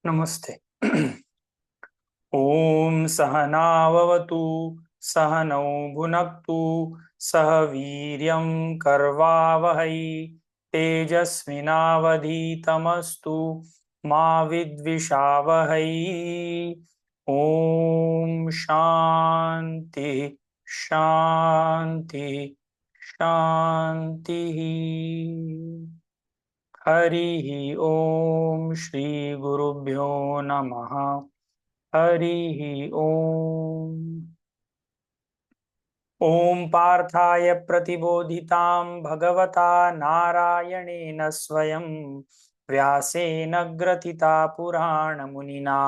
नमस्ते। ओम सहनाववतु सहनौ भुनक्तु सह वीर्यं करवावहै तेजस्विनावधीतमस्तु मा विद्विषावहै। ओम शांति शांति शांति। हरि ओम श्री गुरुभ्यो नमः। हरि ओम। ओम पार्थाय प्रतिबोधितां भगवता नारायणेन स्वयं व्यासेन ग्रथिता पुराणमुनिना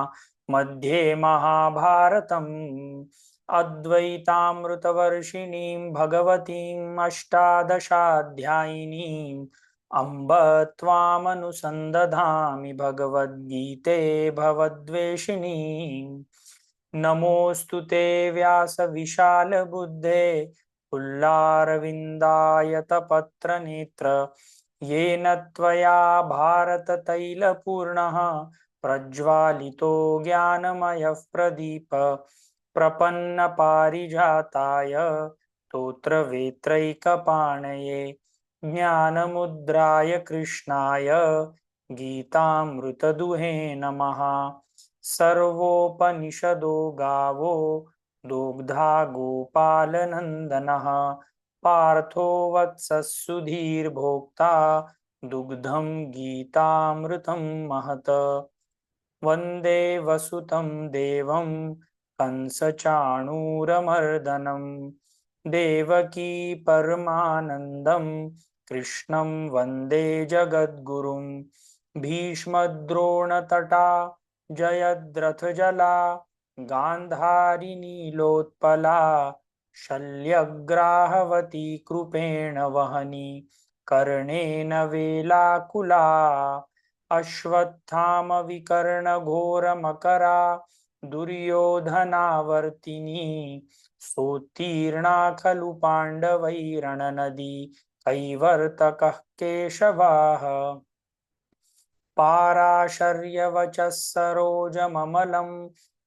मध्ये महाभारतम् अद्वैतामृतवर्षिणीं भगवतीम् अष्टादशाध्यायिनीम् अम्ब त्वामनुसन्दधामि भगवद्गीते भवद्वेषिणीम्। नमोऽस्तु ते व्यासविशालबुद्धे पुल्लारविन्दायतपत्रनेत्र येन त्वया भारततैलपूर्णः प्रज्वालितो ज्ञानमयः प्रदीप प्रपन्नपारिजाताय स्तोत्रवेत्रैकपाणये ज्ञानमुद्राय कृष्णाय गीतामृतदुहे नमः। सर्वोपनिषदो गावो दुग्धा गोपालनन्दनः पार्थो वत्सः सुधीर्भोक्ता दुग्धं गीतामृतं महत्। वन्दे वसुतं देवं कंसचाणूरमर्दनं देवकी परमानन्दं कृष्णं वन्दे जगद्गुरुं। भीष्मद्रोणतटा जयद्रथजला गान्धारिनीलोत्पला शल्यग्राहवती कृपेण वहनी कर्णेन वेलाकुला अश्वत्थामविकर्णघोरमकरा दुर्योधनावर्तिनी सोत्तीर्णा खलु पाण्डवैरणनदी कैवर्तकः केशवाः पाराशर्यवचः सरोजममलं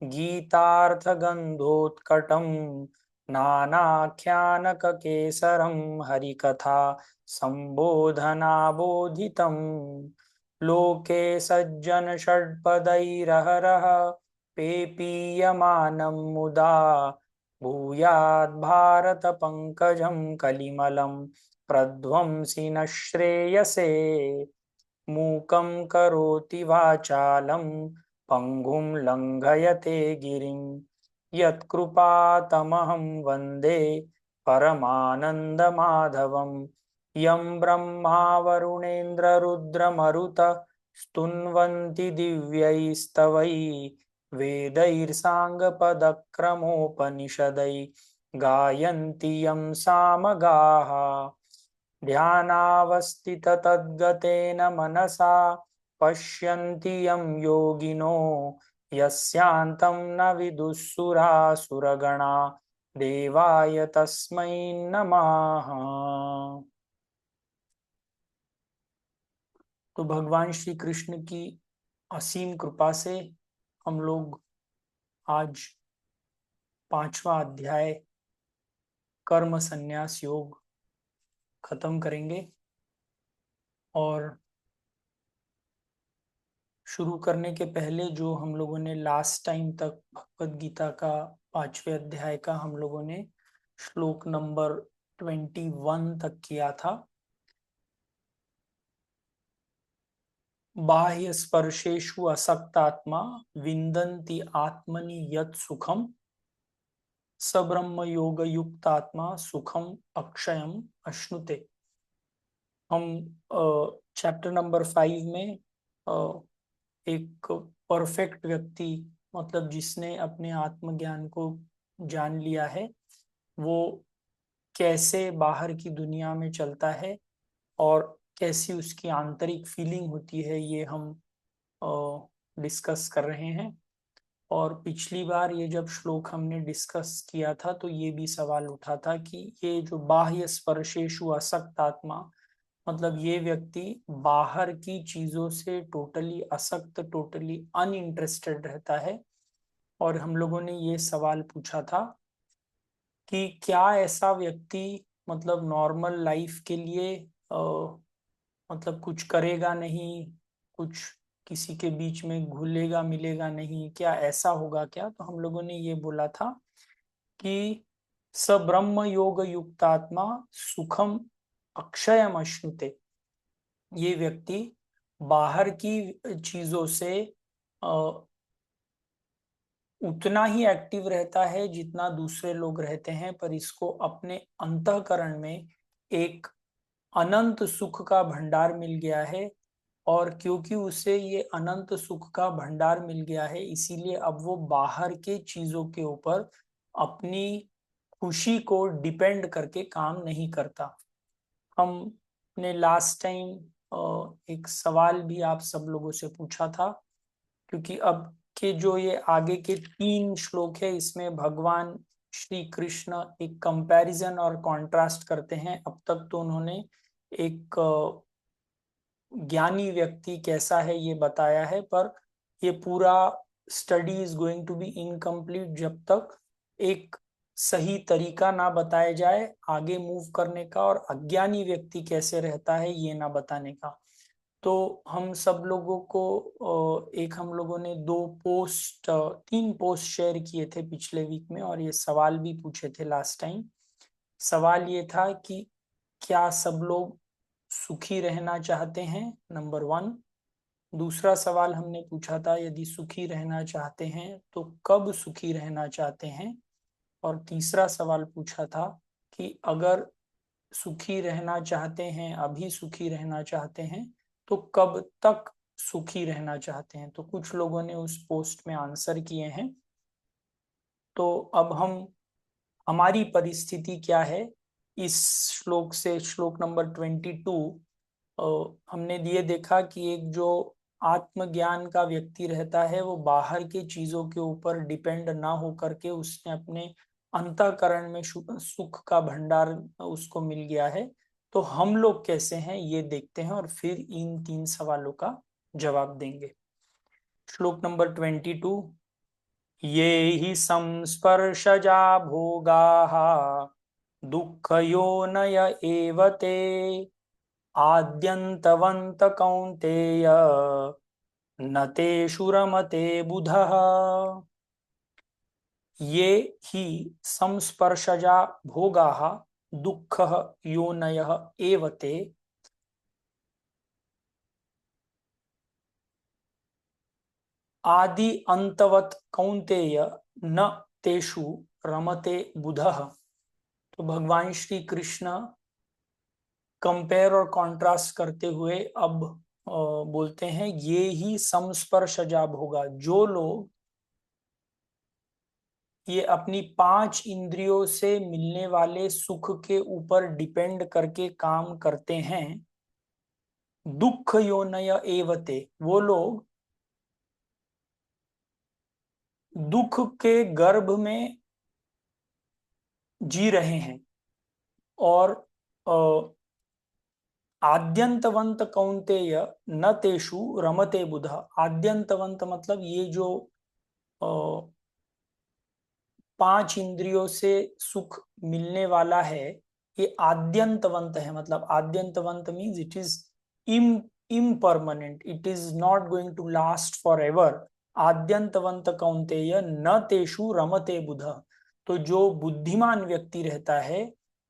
गीतार्थगन्धोत्कटं नानाख्यानककेसरं हरिकथा सम्बोधनाबोधितं लोके सज्जन षड्पदैरहरः पेपीयमानं मुदा भूयाद् भारत पंकजं कलिमलं प्रध्वंसि न श्रेयसे। मूकं करोति वाचालं पंगुं लंघयते गिरिं यत्कृपातमहं वन्दे परमानन्दमाधवं। यं ब्रह्मा वरुणेन्द्र रुद्रमरुत स्तुन्वन्ति दिव्यैस्तवैः वेदैर्साङ्गपदक्रमोपनिषदैः गायन्ति यं सामगाः। ध्यानावस्थिततद्गतेन मनसा पश्यन्ति यं योगिनो यस्यान्तं न विदुःसुरासुरगणा देवाय तस्मै नमः। तो भगवान श्री कृष्ण की असीम कृपा से हम लोग आज 5वां अध्याय कर्म संन्यास योग खत्म करेंगे। और शुरू करने के पहले जो हम लोगों ने लास्ट टाइम तक भगवद गीता का 5वें अध्याय का हम लोगों ने श्लोक नंबर 21 तक किया था। बाह्य स्पर्शेषु असक्तात्मा विन्दन्ति आत्मनि यत् सुखम सब्रह्म योग युक्तात्मा सुखम अक्षयम अश्नुते। हम चैप्टर नंबर 5 में एक परफेक्ट व्यक्ति मतलब जिसने अपने आत्मज्ञान को जान लिया है वो कैसे बाहर की दुनिया में चलता है और कैसी उसकी आंतरिक फीलिंग होती है, ये हम डिस्कस कर रहे हैं। और पिछली बार ये जब श्लोक हमने डिस्कस किया था तो ये भी सवाल उठा था कि ये जो बाह्य स्पर्शेषु असक्त आत्मा, मतलब ये व्यक्ति बाहर की चीजों से टोटली असक्त, टोटली अनइंटरेस्टेड रहता है। और हम लोगों ने ये सवाल पूछा था कि क्या ऐसा व्यक्ति मतलब नॉर्मल लाइफ के लिए मतलब कुछ करेगा नहीं, कुछ किसी के बीच में घुलेगा मिलेगा नहीं, क्या ऐसा होगा क्या? तो हम लोगों ने ये बोला था कि स ब्रह्म योग युक्तात्मा सुखम अक्षयम अश्नुते। ये व्यक्ति बाहर की चीजों से उतना ही एक्टिव रहता है जितना दूसरे लोग रहते हैं, पर इसको अपने अंतःकरण में एक अनंत सुख का भंडार मिल गया है। और क्योंकि उसे ये अनंत सुख का भंडार मिल गया है, इसीलिए अब वो बाहर के चीजों के ऊपर अपनी खुशी को डिपेंड करके काम नहीं करता। हमने लास्ट टाइम एक सवाल भी आप सब लोगों से पूछा था, क्योंकि अब के जो ये आगे के 3 श्लोक है, इसमें भगवान श्री कृष्ण एक कंपैरिजन और कॉन्ट्रास्ट करते हैं। अब तक तो उन्होंने एक ज्ञानी व्यक्ति कैसा है ये बताया है, पर ये पूरा study is going to be incomplete जब तक एक सही तरीका ना बताया जाए आगे मूव करने का, और अज्ञानी व्यक्ति कैसे रहता है ये ना बताने का। तो हम सब लोगों को एक हम लोगों ने 3 पोस्ट शेयर किए थे पिछले वीक में, और ये सवाल भी पूछे थे लास्ट टाइम। सवाल ये था कि क्या सब लोग सुखी रहना चाहते हैं, नंबर 1। दूसरा सवाल हमने पूछा था, यदि सुखी रहना चाहते हैं तो कब सुखी रहना चाहते हैं। और तीसरा सवाल पूछा था कि अगर सुखी रहना चाहते हैं, अभी सुखी रहना चाहते हैं, तो कब तक सुखी रहना चाहते हैं। तो कुछ लोगों ने उस पोस्ट में आंसर किए हैं। तो अब हमारी परिस्थिति क्या है इस श्लोक से, श्लोक नंबर 22 हमने ये देखा कि एक जो आत्मज्ञान का व्यक्ति रहता है, वो बाहर के चीजों के ऊपर डिपेंड ना हो करके उसने अपने अंतःकरण में सुख का भंडार उसको मिल गया है। तो हम लोग कैसे हैं ये देखते हैं, और फिर इन 3 सवालों का जवाब देंगे। श्लोक नंबर 22। ये हि संस्पर्शजा भोगाः दुःखयोनय एव ते आद्यन्तवन्त कौन्तेय न तेषु रमते बुधः। ये हि संस्पर्शजा भोगाः दुःखः योनयः एव ते आदि अंतवत कौन्तेय न तेषु रमते बुधः। तो भगवान श्री कृष्ण कंपेयर और कॉन्ट्रास्ट करते हुए अब बोलते हैं, ये ही संस्पर्शजा भोगा। जो लोग ये अपनी 5 इंद्रियों से मिलने वाले सुख के ऊपर डिपेंड करके काम करते हैं, दुख योनय एवते, वो लोग दुख के गर्भ में जी रहे हैं। और आद्यंतवंत कौन्तेय न तेषु रमते बुध। आद्यंतवंत मतलब ये जो 5 इंद्रियों से सुख मिलने वाला है, ये आद्यंतवंत है। मतलब आद्यंतवंत means it is impermanent, it is not going to last for ever. आद्यंतवंत कौन्तेय न तेषु रमते बुध। तो जो बुद्धिमान व्यक्ति रहता है,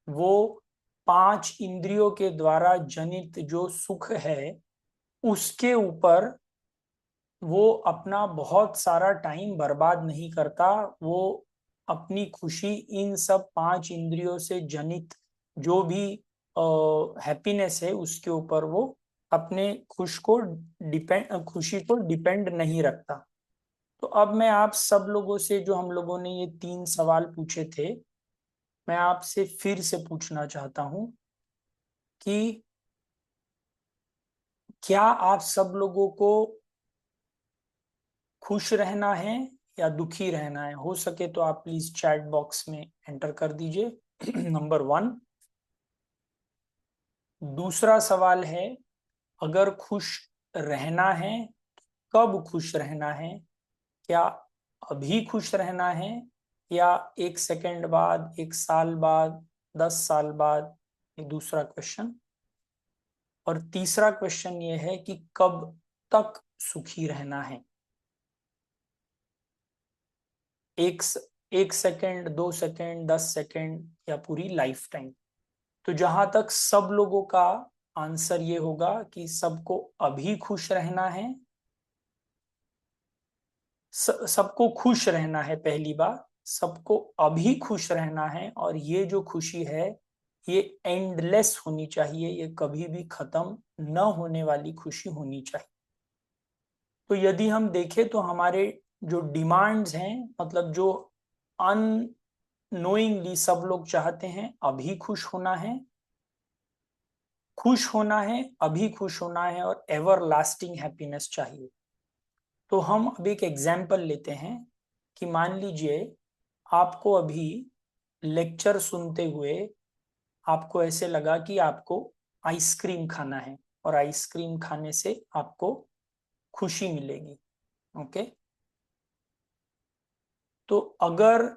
वो 5 इंद्रियों के द्वारा जनित जो सुख है उसके ऊपर वो अपना बहुत सारा टाइम बर्बाद नहीं करता। वो अपनी खुशी इन सब 5 इंद्रियों से जनित जो भी हैप्पीनेस है उसके ऊपर वो अपने खुशी को डिपेंड नहीं रखता। तो अब मैं आप सब लोगों से, जो हम लोगों ने ये 3 सवाल पूछे थे, मैं आपसे फिर से पूछना चाहता हूं कि क्या आप सब लोगों को खुश रहना है या दुखी रहना है? हो सके तो आप प्लीज चैट बॉक्स में एंटर कर दीजिए। नंबर 1, दूसरा सवाल है, अगर खुश रहना है, कब खुश रहना है? क्या अभी खुश रहना है, या 1 सेकंड बाद, 1 साल बाद, 10 साल बाद? ये दूसरा क्वेश्चन। और तीसरा क्वेश्चन ये है कि कब तक सुखी रहना है? एक 1 सेकंड, 2 सेकंड, 10 सेकंड, या पूरी लाइफ टाइम? तो जहां तक सब लोगों का आंसर ये होगा कि सबको अभी खुश रहना है, सबको खुश रहना है। पहली बात, सबको अभी खुश रहना है, और ये जो खुशी है ये एंडलेस होनी चाहिए, ये कभी भी खत्म न होने वाली खुशी होनी चाहिए। तो यदि हम देखें तो हमारे जो डिमांड्स हैं, मतलब जो अननोइंगली सब लोग चाहते हैं, अभी खुश होना है, खुश होना है, अभी खुश होना है, और एवर लास्टिंग हैप्पीनेस चाहिए। तो हम अब एक एग्जाम्पल लेते हैं कि मान लीजिए आपको अभी लेक्चर सुनते हुए आपको ऐसे लगा कि आपको आइसक्रीम खाना है, और आइसक्रीम खाने से आपको खुशी मिलेगी। ओके, तो अगर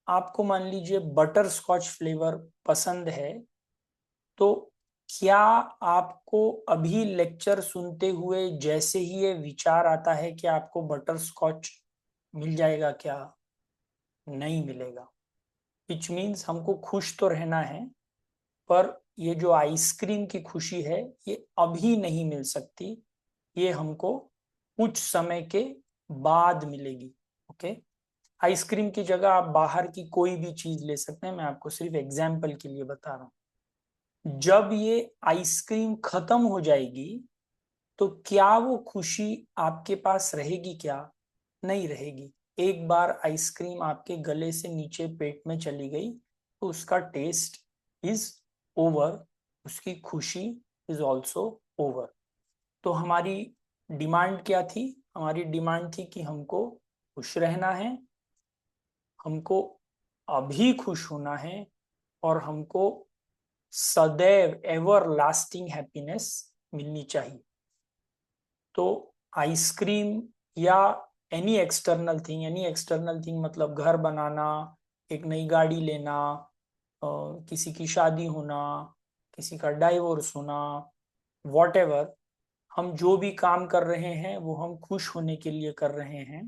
आपको मान लीजिए बटर स्कॉच फ्लेवर पसंद है, तो क्या आपको अभी लेक्चर सुनते हुए जैसे ही ये विचार आता है कि आपको बटर स्कॉच मिल जाएगा क्या? नहीं मिलेगा। विच मीन्स हमको खुश तो रहना है, पर ये जो आइसक्रीम की खुशी है ये अभी नहीं मिल सकती, ये हमको कुछ समय के बाद मिलेगी। ओके, आइसक्रीम की जगह आप बाहर की कोई भी चीज ले सकते हैं, मैं आपको सिर्फ एग्जाम्पल के लिए बता रहा हूँ। जब ये आइसक्रीम खत्म हो जाएगी तो क्या वो खुशी आपके पास रहेगी क्या? नहीं रहेगी। एक बार आइसक्रीम आपके गले से नीचे पेट में चली गई तो उसका टेस्ट इज ओवर, उसकी खुशी इज ऑल्सो ओवर। तो हमारी डिमांड क्या थी? हमारी डिमांड थी कि हमको खुश रहना है, हमको अभी खुश होना है, और हमको सदैव एवर लास्टिंग हैप्पीनेस मिलनी चाहिए। तो आइसक्रीम या एनी एक्सटर्नल थिंग मतलब घर बनाना, एक नई गाड़ी लेना, किसी की शादी होना, किसी का डाइवोर्स होना, वॉटेवर, हम जो भी काम कर रहे हैं वो हम खुश होने के लिए कर रहे हैं।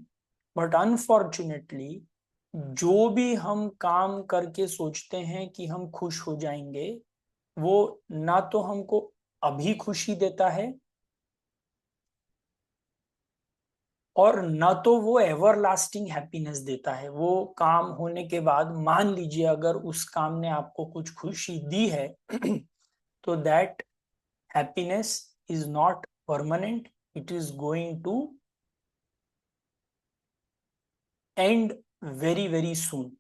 बट अनफॉर्चुनेटली जो भी हम काम करके सोचते हैं कि हम खुश हो जाएंगे, वो ना तो हमको अभी खुशी देता है, और न तो वो एवर लास्टिंग हैप्पीनेस देता है। वो काम होने के बाद मान लीजिए अगर उस काम ने आपको कुछ खुशी दी है तो that happiness is not permanent, it is going to end very very soon.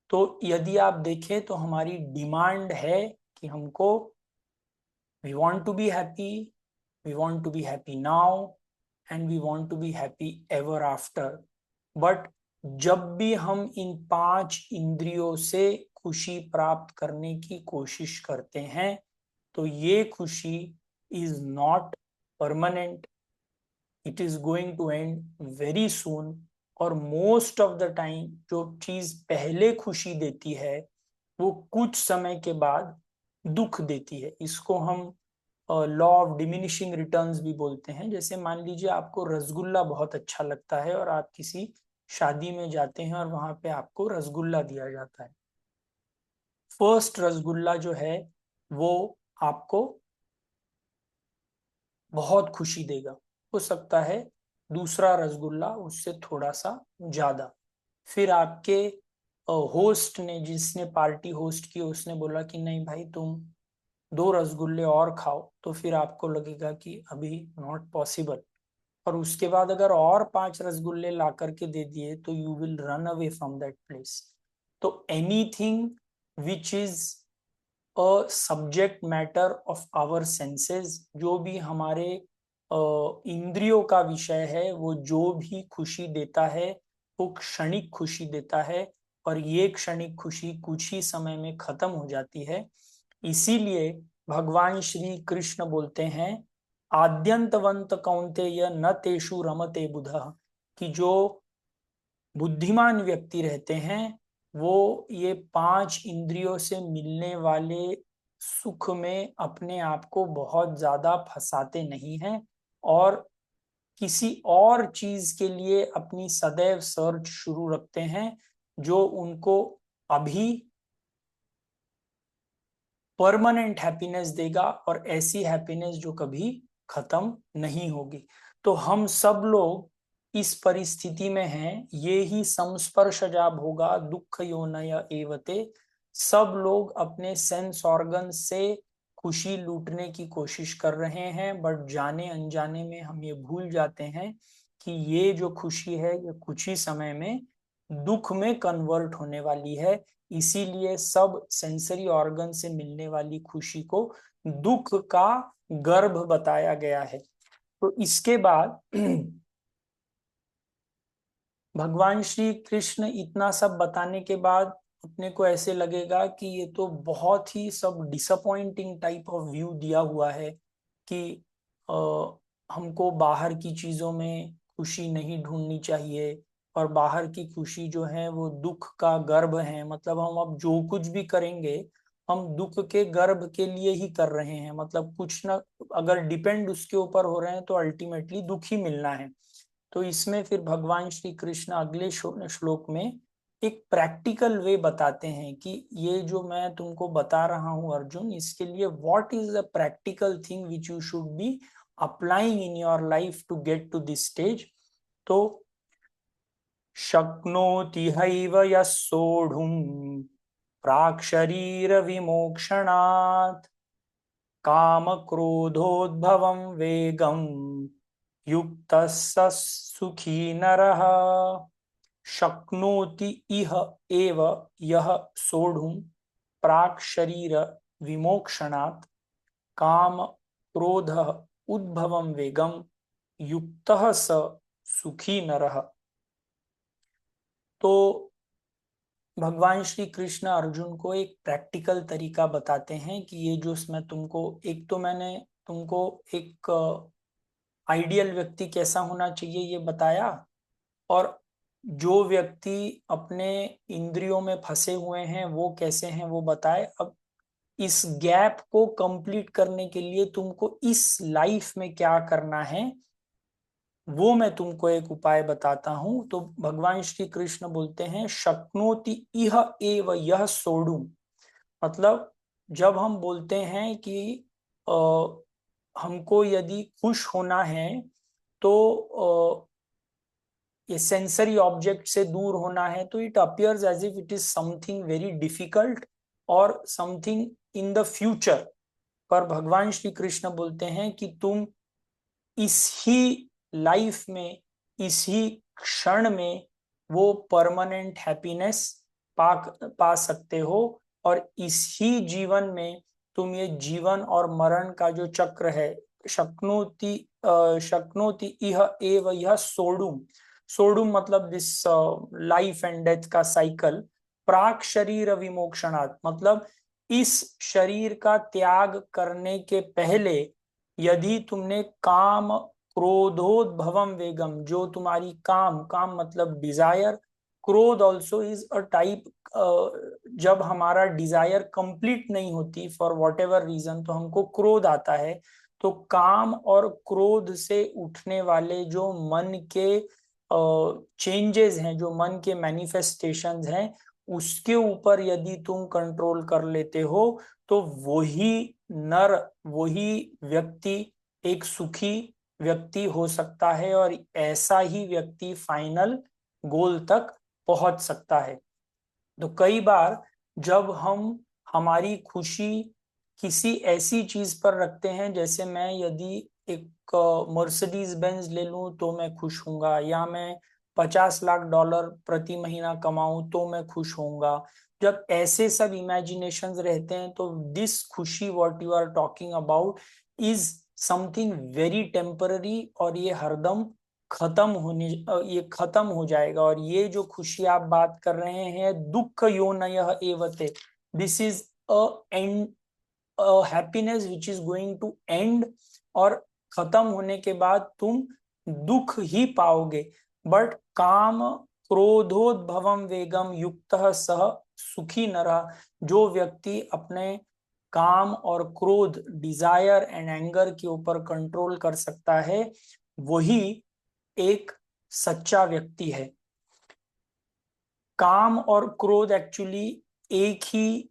तो यदि आप देखें तो हमारी डिमांड है कि हमको we want to be happy, we want to be happy now, and we want to be happy ever after. But जब भी हम इन 5 इंद्रियों से खुशी प्राप्त करने की कोशिश करते हैं तो ये खुशी is not permanent, it is going to end very soon. और मोस्ट ऑफ द टाइम जो चीज पहले खुशी देती है वो कुछ समय के बाद दुख देती है। इसको हम लॉ ऑफ डिमिनिशिंग रिटर्न्स भी बोलते हैं। जैसे मान लीजिए आपको रसगुल्ला बहुत अच्छा लगता है और आप किसी शादी में जाते हैं और वहां पे आपको रसगुल्ला दिया जाता है। फर्स्ट रसगुल्ला जो है वो आपको बहुत खुशी देगा, हो सकता है दूसरा रसगुल्ला उससे थोड़ा सा ज्यादा। फिर आपके होस्ट ने, जिसने पार्टी होस्ट की, उसने बोला कि नहीं भाई तुम 2 रसगुल्ले और खाओ, तो फिर आपको लगेगा कि अभी नॉट पॉसिबल। और उसके बाद अगर और 5 रसगुल्ले ला करके दे दिए तो you will run away from that place. तो anything which is a subject matter of our senses, जो भी हमारे इंद्रियों का विषय है, वो जो भी खुशी देता है वो क्षणिक खुशी देता है, और ये क्षणिक खुशी कुछ ही समय में खत्म हो जाती है। इसीलिए भगवान श्री कृष्ण बोलते हैं आद्यंतवंत कौन्तेय न तेषु रमते बुधः, कि जो बुद्धिमान व्यक्ति रहते हैं वो ये पांच इंद्रियों से मिलने वाले सुख में अपने आप को बहुत ज्यादा फंसाते नहीं हैं और किसी और चीज के लिए अपनी सदैव सर्च शुरू रखते हैं जो उनको अभी परमानेंट हैप्पीनेस देगा और ऐसी हैप्पीनेस जो कभी खत्म नहीं होगी। तो हम सब लोग इस परिस्थिति में हैं, ये ही संस्पर्शजा भोगा दुख योनय एवते। सब लोग अपने सेंस ऑर्गन से खुशी लूटने की कोशिश कर रहे हैं, बट जाने अनजाने में हम ये भूल जाते हैं कि ये जो खुशी है ये कुछ ही समय में दुख में कन्वर्ट होने वाली है। इसीलिए सब सेंसरी ऑर्गन से मिलने वाली खुशी को दुख का गर्भ बताया गया है। तो इसके बाद भगवान श्री कृष्ण इतना सब बताने के बाद अपने को ऐसे लगेगा कि ये तो बहुत ही सब डिसअपॉइंटिंग टाइप ऑफ व्यू दिया हुआ है कि आ, हमको बाहर की चीजों में खुशी नहीं ढूंढनी चाहिए और बाहर की खुशी जो है वो दुख का गर्भ है। मतलब हम अब जो कुछ भी करेंगे हम दुख के गर्भ के लिए ही कर रहे हैं। मतलब कुछ ना, अगर डिपेंड उसके ऊपर हो रहे हैं तो अल्टीमेटली दुख ही मिलना है। तो इसमें फिर भगवान श्री कृष्ण अगले श्लोक में एक प्रैक्टिकल वे बताते हैं कि ये जो मैं तुमको बता रहा हूं अर्जुन, इसके लिए what is the practical thing which you should be applying in your life to get to this stage. तो शक्नोति हैव यः सोढुम् प्राक् शरीर विमोक्षणात् काम क्रोधोद्भवं वेगम् युक्तः स सुखी नरः। शक्नोति इह एव यः सोढुं प्राक् शरीर विमोक्षणात् काम क्रोध उद्भवं वेगम युक्तः स सुखी नरः। तो भगवान श्री कृष्ण अर्जुन को एक प्रैक्टिकल तरीका बताते हैं कि ये जो मैं तुमको, एक तो मैंने तुमको एक आइडियल व्यक्ति कैसा होना चाहिए ये बताया, और जो व्यक्ति अपने इंद्रियों में फंसे हुए हैं वो कैसे हैं वो बताए। अब इस गैप को कंप्लीट करने के लिए तुमको इस लाइफ में क्या करना है वो मैं तुमको एक उपाय बताता हूं। तो भगवान श्री कृष्ण बोलते हैं शक्नोति इह एव यह सोडू। मतलब जब हम बोलते हैं कि आ, हमको यदि खुश होना है तो ये सेंसरी ऑब्जेक्ट से दूर होना है, तो it appears as if it is something very difficult और समथिंग इन द फ्यूचर। पर भगवान श्री कृष्ण बोलते हैं कि तुम इस ही लाइफ में, इस ही क्षण में वो परमानेंट हैप्पीनेस पा सकते हो। और इस ही जीवन में तुम ये जीवन और मरण का जो चक्र है, शक्नोति शक्नोति इह एव यह सोडुम। सोडुम मतलब दिस लाइफ एंड डेथ का साइकिल। प्राक शरीर विमोक्षणात् मतलब इस शरीर का त्याग करने के पहले यदि तुमने काम क्रोधोद्भवम वेगम, जो तुम्हारी काम, काम मतलब डिजायर, क्रोध ऑल्सो इज अ टाइप। जब हमारा डिजायर कंप्लीट नहीं होती फॉर वॉट एवर रीजन तो हमको क्रोध आता है। तो काम और क्रोध से उठने वाले जो मन के चेंजेस हैं, जो मन के मैनिफेस्टेशंस हैं, उसके ऊपर यदि तुम कंट्रोल कर लेते हो तो वही नर, वही व्यक्ति एक सुखी व्यक्ति हो सकता है और ऐसा ही व्यक्ति फाइनल गोल तक पहुंच सकता है। तो कई बार जब हम हमारी खुशी किसी ऐसी चीज पर रखते हैं, जैसे मैं यदि एक मर्सिडीज बेंज ले लूं तो मैं खुश होऊंगा, या मैं 50 लाख डॉलर प्रति महीना कमाऊं तो मैं खुश होऊंगा। जब ऐसे सब इमेजिनेशंस रहते हैं तो दिस खुशी what you are talking about is something very temporary, और ये हरदम खत्म होने, ये खत्म हो जाएगा। और ये जो खुशी आप बात कर रहे हैं दुख योनयः एवते, this is a end, happiness which is going to end, और खत्म होने के बाद तुम दुख ही पाओगे। बट काम क्रोधोद्भवम वेगम युक्तः सह सुखी नरः, जो व्यक्ति अपने काम और क्रोध, डिजायर एंड एंगर के ऊपर कंट्रोल कर सकता है, वही एक सच्चा व्यक्ति है। काम और क्रोध एक्चुअली एक ही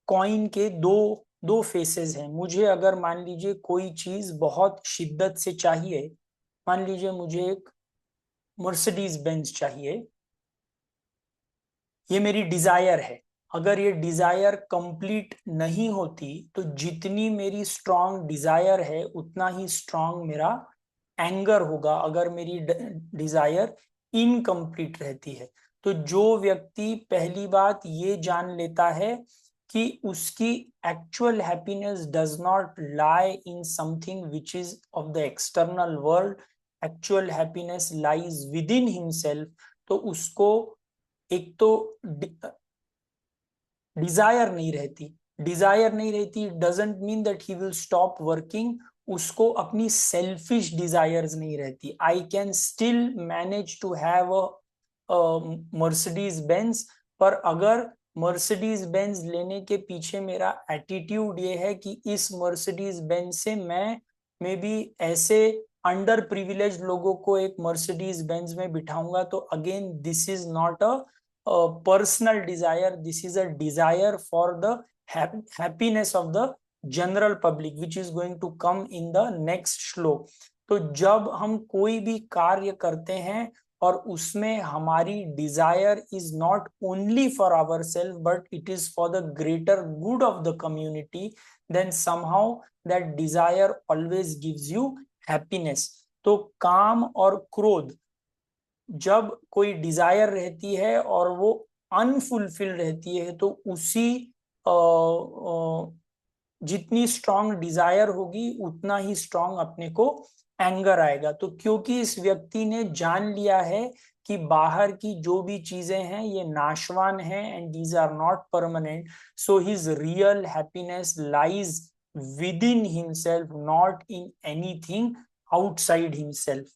कॉइन के दो दो फेसेस हैं। मुझे अगर मान लीजिए कोई चीज बहुत शिद्दत से चाहिए, मान लीजिए मुझे एक मर्सिडीज बेंज चाहिए, ये मेरी डिजायर है। अगर ये डिजायर कंप्लीट नहीं होती तो जितनी मेरी स्ट्रांग डिजायर है उतना ही स्ट्रांग मेरा एंगर होगा अगर मेरी डिजायर इनकम्प्लीट रहती है। तो जो व्यक्ति पहली बात ये जान लेता है कि उसकी actual happiness does not lie in something which is of the external world, actual happiness lies within himself, तो उसको एक तो डिजायर नहीं रहती। डिजायर नहीं रहती doesn't mean that he will stop working, उसको अपनी सेल्फिश डिजायर्स नहीं रहती। I can still manage to have a Mercedes Benz, पर अगर मर्सिडीज बेंज लेने के पीछे मेरा एटीट्यूड ये है कि इस मर्सिडीज बेंज से मैं मे बी ऐसे अंडर प्रिविलेज लोगों को एक मर्सिडीज बेंज में बिठाऊंगा, तो again this is not a personal desire, this is a desire for the happiness of the general public which is going to come in the next श्लोक। तो जब हम कोई भी कार्य करते हैं और उसमें हमारी desire is not only for our self but it is for the greater good of the community, then somehow that desire always gives you happiness. तो काम और क्रोध, जब कोई डिजायर रहती है और वो अनफुलफिल रहती है, तो उसी जितनी स्ट्रांग डिजायर होगी उतना ही स्ट्रांग अपने को एंगर आएगा। तो क्योंकि इस व्यक्ति ने जान लिया है कि बाहर की जो भी चीजें हैं ये नाशवान हैं and these are not permanent, so his real happiness lies within himself, not in anything outside himself.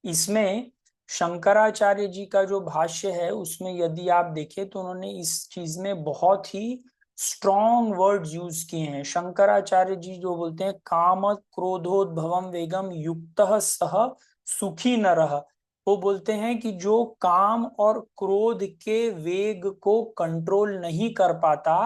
इसमें शंकराचार्य जी का जो भाष्य है उसमें यदि आप देखें तो उन्होंने इस चीज में बहुत ही स्ट्रॉन्ग वर्ड्स यूज किए हैं। शंकराचार्य जी जो बोलते हैं काम क्रोधोद्भवम वेगम युक्तः सह सुखी नरः, वो बोलते हैं कि जो काम और क्रोध के वेग को कंट्रोल नहीं कर पाता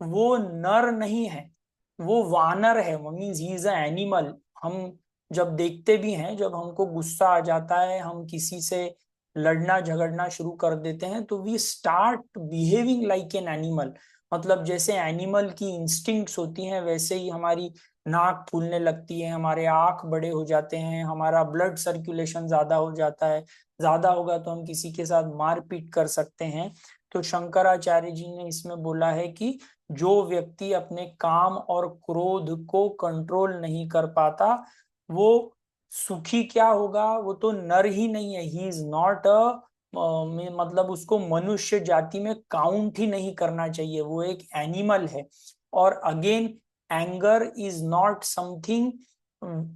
वो नर नहीं है, वो वानर है, means he is a animal. हम जब देखते भी हैं, जब हमको गुस्सा आ जाता है, हम किसी से लड़ना झगड़ना शुरू कर देते हैं, तो we start behaving like an animal. मतलब जैसे एनिमल की इंस्टिंक्ट्स होती हैं वैसे ही हमारी नाक फूलने लगती है, हमारे आंख बड़े हो जाते हैं, हमारा ब्लड सर्कुलेशन ज्यादा हो जाता है, ज्यादा होगा तो हम किसी के साथ मारपीट कर सकते हैं। तो शंकराचार्य जी ने इसमें बोला है कि जो व्यक्ति अपने काम और क्रोध को कंट्रोल नहीं कर पाता वो सुखी क्या होगा, वो तो नर ही नहीं है, ही इज नॉट अ, मतलब उसको मनुष्य जाति में काउंट ही नहीं करना चाहिए, वो एक एनिमल है। और again anger is not something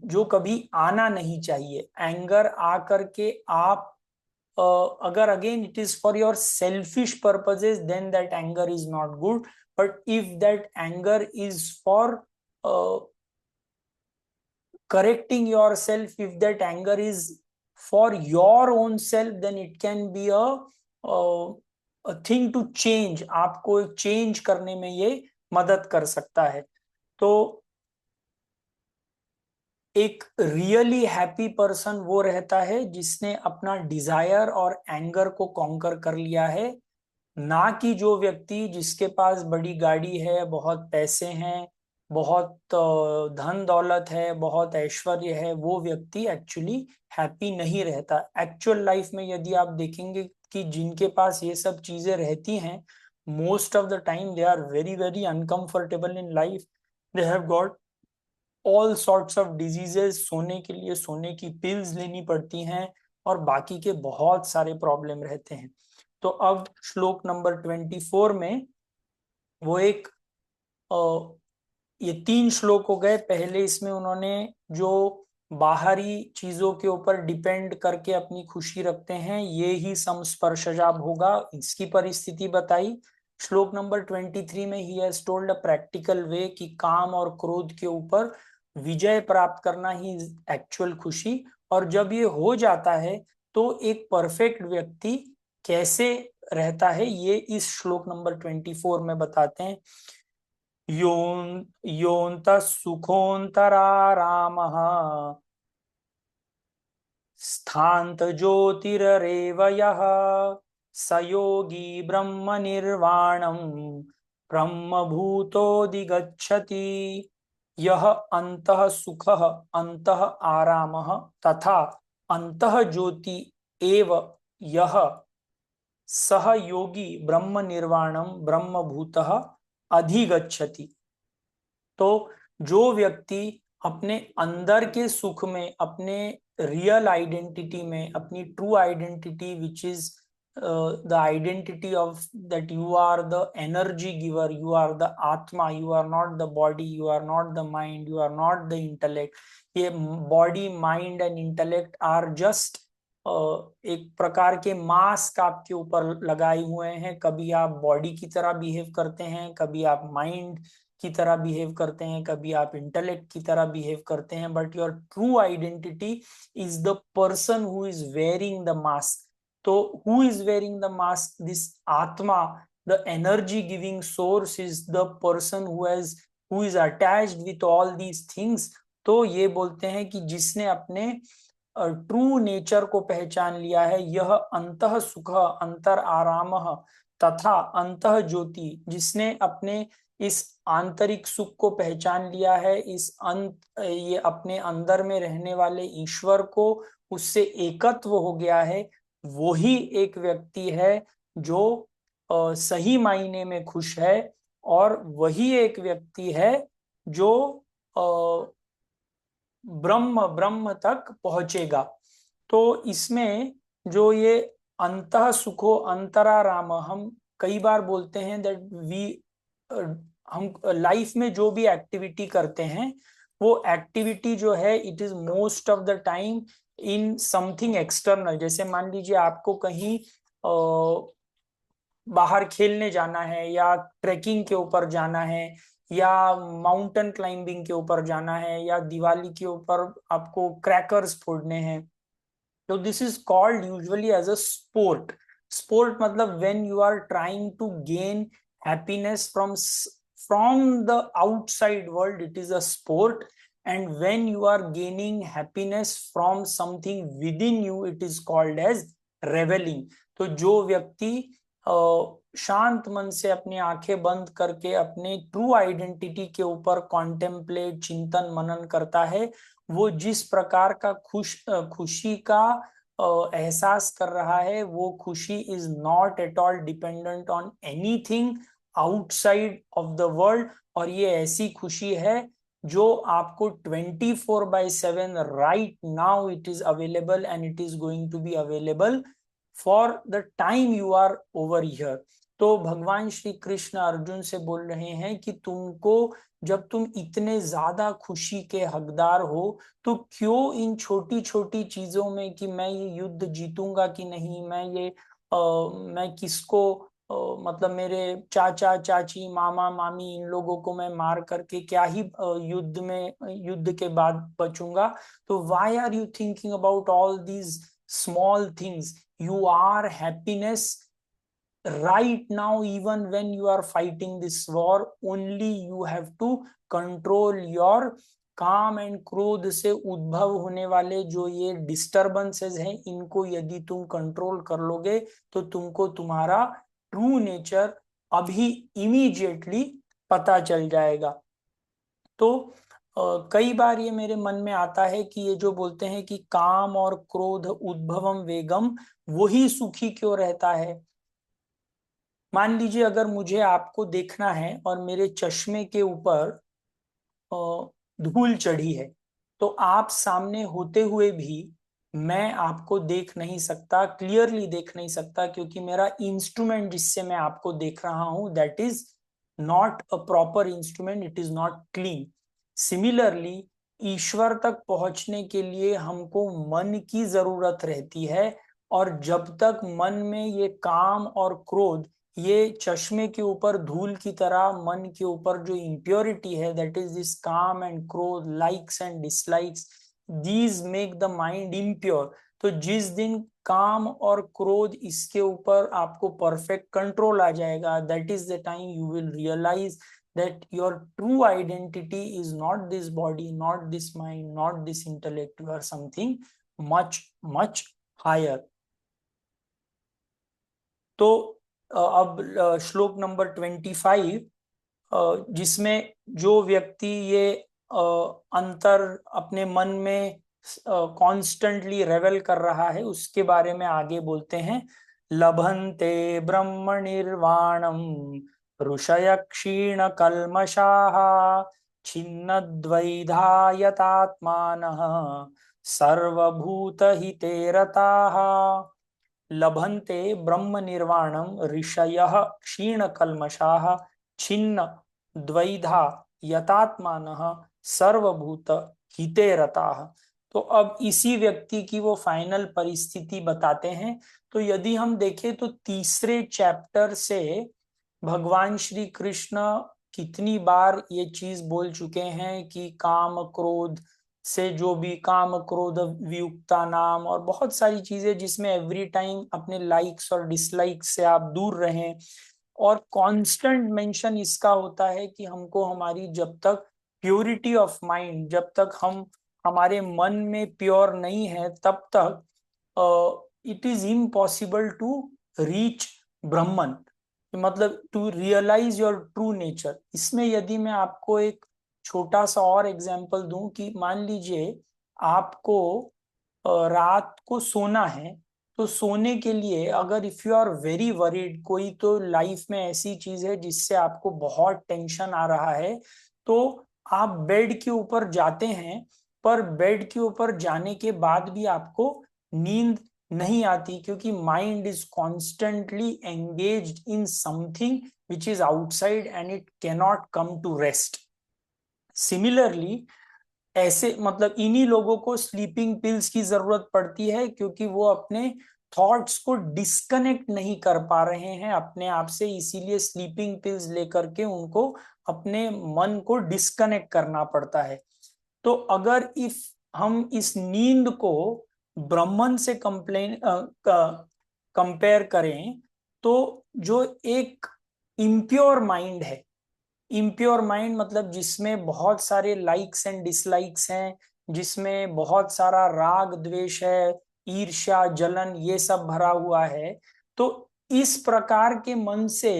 जो कभी आना नहीं चाहिए। एंगर आकर के आप अगर again it is for your selfish purposes then that anger is not good, but if that anger is for correcting yourself, if that anger is for your own self, then it can be a thing to change, आपको change करने में ये मदद कर सकता है। तो एक रियली हैप्पी पर्सन वो रहता है जिसने अपना डिजायर और एंगर को कॉन्कर कर लिया है, ना कि जो व्यक्ति जिसके पास बड़ी गाड़ी है, बहुत पैसे हैं, बहुत धन दौलत है, बहुत ऐश्वर्य है, वो व्यक्ति एक्चुअली हैप्पी नहीं रहता। एक्चुअल लाइफ में यदि आप देखेंगे कि जिनके पास ये सब चीजें रहती हैं, most of the time they are very very uncomfortable in life, they have got all sorts of diseases, सोने के लिए सोने की पिल्स लेनी पड़ती हैं और बाकी के बहुत सारे प्रॉब्लम रहते हैं। तो अब श्लोक नंबर 24 में वो एक ये 3 श्लोक हो गए। पहले इसमें उन्होंने जो बाहरी चीजों के ऊपर डिपेंड करके अपनी खुशी रखते हैं, ये ही समस्पर्शजा होगा, इसकी परिस्थिति बताई। श्लोक नंबर 23 में he has told a practical way कि काम और क्रोध के ऊपर विजय प्राप्त करना ही एक्चुअल खुशी। और जब ये हो जाता है तो एक परफेक्ट व्यक्ति कैसे रहता है, ये इस श्लोक नंबर 24 में बताते हैं। योऽन्तः सुखोऽन्तरारामः स्थान्तज्योतिररेव यः स योगी ब्रह्मनिर्वाणम् ब्रह्मभूतोऽधिगच्छति। यह अंतः सुखः अंतः आरामः तथा अंतः ज्योति एव यह सह योगी ब्रह्म निर्वाणम ब्रह्मभूतः अधिगच्छति। तो जो व्यक्ति अपने अंदर के सुख में, अपने रियल आइडेंटिटी में, अपनी true identity which is the identity of that you are the energy giver, you are the atma, you are not the body, you are not the mind, you are not the intellect. ये body, mind and intellect are just एक प्रकार के mask आपके ऊपर लगाए हुए हैं। कभी आप बॉडी की तरह बिहेव करते हैं, कभी आप माइंड की तरह बिहेव करते हैं, कभी आप इंटेलेक्ट की तरह बिहेव करते हैं, but your true identity is the person who is wearing the mask. तो who is wearing the mask? This atma, the energy giving source is the person who is attached with all these things. तो ये बोलते हैं कि जिसने अपने true nature को पहचान लिया है, यह अंतः सुख अंतर आराम तथा अंतः ज्योति, जिसने अपने इस आंतरिक सुख को पहचान लिया है, ये अपने अंदर में रहने वाले ईश्वर को, उससे एकत्व हो गया है, वही एक व्यक्ति है जो सही मायने में खुश है। और वही एक व्यक्ति है जो ब्रह्म ब्रह्म तक पहुंचेगा। तो इसमें जो ये अंतः सुखो अंतराराम, हम कई बार बोलते हैं दैट हम लाइफ में जो भी एक्टिविटी करते हैं, वो एक्टिविटी जो है it is most of the time in something external. जैसे मान लीजिए आपको कहीं बाहर खेलने जाना है, या ट्रेकिंग के ऊपर जाना है, या माउंटेन क्लाइंबिंग के ऊपर जाना है, या दिवाली के ऊपर आपको क्रैकर्स फोड़ने हैं। तो this is called usually as a sport. Sport मतलब when you are trying to gain happiness from the outside world, it is a sport. And when you are gaining happiness from something within you, it is called as reveling. तो जो व्यक्ति शांत मन से अपनी आंखें बंद करके अपने ट्रू आइडेंटिटी के ऊपर कॉन्टेम्पलेट, चिंतन मनन करता है, वो जिस प्रकार का खुशी का एहसास कर रहा है, वो खुशी is not at all dependent on anything outside of the world. और ये ऐसी खुशी है जो आपको 24/7 right now it is available, and it is going to be available for the time you are over here. तो भगवान श्री कृष्ण अर्जुन से बोल रहे हैं कि तुमको, जब तुम इतने ज्यादा खुशी के हकदार हो, तो क्यों इन छोटी छोटी चीजों में कि मैं ये युद्ध जीतूंगा कि नहीं, मैं किसको मतलब मेरे चाचा चाची मामा मामी इन लोगों को मैं मार करके क्या ही युद्ध के बाद बचूंगा। तो why are you thinking about all these small things? You are happiness right now, even when you are fighting this war, only you have to control your काम एंड क्रोध से उद्भव होने वाले जो ये डिस्टर्बेंसेस हैं, इनको यदि तुम कंट्रोल कर लोगे तो तुमको तुम्हारा ट्रू नेचर अभी इमीडिएटली पता चल जाएगा। तो कई बार ये मेरे मन में आता है कि ये जो बोलते हैं कि काम और क्रोध उद्भवम वेगम, वही सुखी क्यों रहता है? मान लीजिए अगर मुझे आपको देखना है और मेरे चश्मे के ऊपर धूल चढ़ी है, तो आप सामने होते हुए भी मैं आपको देख नहीं सकता, क्लियरली देख नहीं सकता, क्योंकि मेरा इंस्ट्रूमेंट जिससे मैं आपको देख रहा हूं that is not a proper instrument, it is not clean. Similarly, ईश्वर तक पहुंचने के लिए हमको मन की जरूरत रहती है, और जब तक मन में ये काम और क्रोध, ये चश्मे के ऊपर धूल की तरह मन के ऊपर जो इम्प्योरिटी है, दैट इज दिस काम एंड क्रोध, likes and dislikes, these make the mind impure. तो जिस दिन काम और क्रोध इसके ऊपर आपको परफेक्ट कंट्रोल आ जाएगा, that is the time you will realize that your true identity is not this body, not this mind, not this intellect. You are something much much higher. तो अब श्लोक नंबर 25, जिसमें जो व्यक्ति ये अंतर अपने मन में कॉन्स्टेंटली रेवल कर रहा है, उसके बारे में आगे बोलते हैं। लभन्ते ब्रह्म निर्वाणम ऋषय क्षीण कल्मषाः छिन्न द्वैधा यतात्मानः सर्वभूत हिते रताः। लभन्ते ब्रह्म निर्वाणम ऋषयः क्षीण कल्मषाः छिन्न द्वैधा यतात्मानः सर्वभूत हिते रताः। तो अब इसी व्यक्ति की वो फाइनल परिस्थिति बताते हैं। तो यदि हम देखें तो तीसरे चैप्टर से भगवान श्री कृष्ण कितनी बार ये चीज बोल चुके हैं कि काम क्रोध से, जो भी काम क्रोध वियुक्ता नाम, और बहुत सारी चीजें जिसमें एवरी टाइम अपने लाइक्स और डिसलाइक्स से आप दूर रहें। और कांस्टेंट मेंशन इसका होता है कि हमको हमारी जब तक प्योरिटी ऑफ माइंड, जब तक हम हमारे मन में प्योर नहीं है, तब तक it is impossible to reach brahman, मतलब to realise your true nature. इसमें यदि मैं आपको एक छोटा सा और एग्जांपल दूं कि मान लीजिए आपको रात को सोना है, तो सोने के लिए अगर if you are very worried, कोई तो लाइफ में ऐसी चीज है जिससे आपको बहुत टेंशन आ रहा है, तो आप बेड के ऊपर जाते हैं, पर बेड के ऊपर जाने के बाद भी आपको नींद नहीं आती, क्योंकि mind is constantly engaged in something which is outside and it cannot come to rest. Similarly ऐसे मतलब इन्हीं लोगों को स्लीपिंग पिल्स की जरूरत पड़ती है, क्योंकि वो अपने थॉट्स को डिस्कनेक्ट नहीं कर पा रहे हैं अपने आप से, इसीलिए स्लीपिंग पिल्स लेकर के उनको अपने मन को डिस्कनेक्ट करना पड़ता है। तो अगर इफ हम इस नींद को ब्रह्मन से कंपेयर करें, तो जो एक इम्प्योर माइंड है, इम्प्योर माइंड मतलब जिसमें बहुत सारे लाइक्स एंड डिसलाइक्स हैं, जिसमें बहुत सारा राग द्वेष है, ईर्ष्या जलन, ये सब भरा हुआ है, तो इस प्रकार के मन से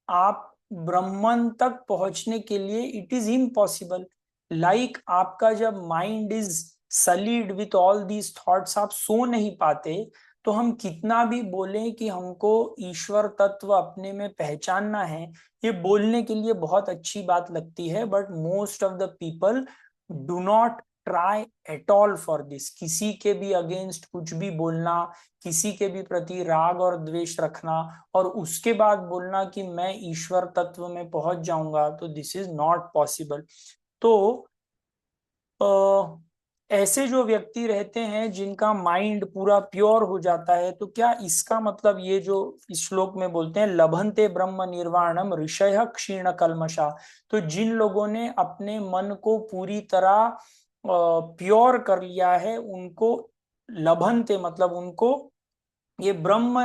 आप ब्रह्मन तक पहुंचने के लिए इट इज इम्पॉसिबल। लाइक आपका जब mind is solid with all these thoughts, आप सो नहीं पाते। तो हम कितना भी बोलें कि हमको ईश्वर तत्व अपने में पहचानना है, ये बोलने के लिए बहुत अच्छी बात लगती है, but most of the people do not try at all for this. किसी के भी अगेंस्ट कुछ भी बोलना, किसी के भी प्रति राग और द्वेष रखना, और उसके बाद बोलना कि मैं ईश्वर तत्व में पहुंच जाऊंगा, तो दिस इज नॉट पॉसिबल। तो ऐसे जो व्यक्ति रहते हैं जिनका माइंड पूरा प्योर हो जाता है, तो क्या इसका मतलब ये जो इस श्लोक में बोलते हैं लभन्ते ब्रह्म निर्वाणम ऋषय क्षीण कल्मषा, तो जिन लोगों ने अपने मन को पूरी तरह प्योर कर लिया है, उनको लभन्ते मतलब उनको ये ब्रह्म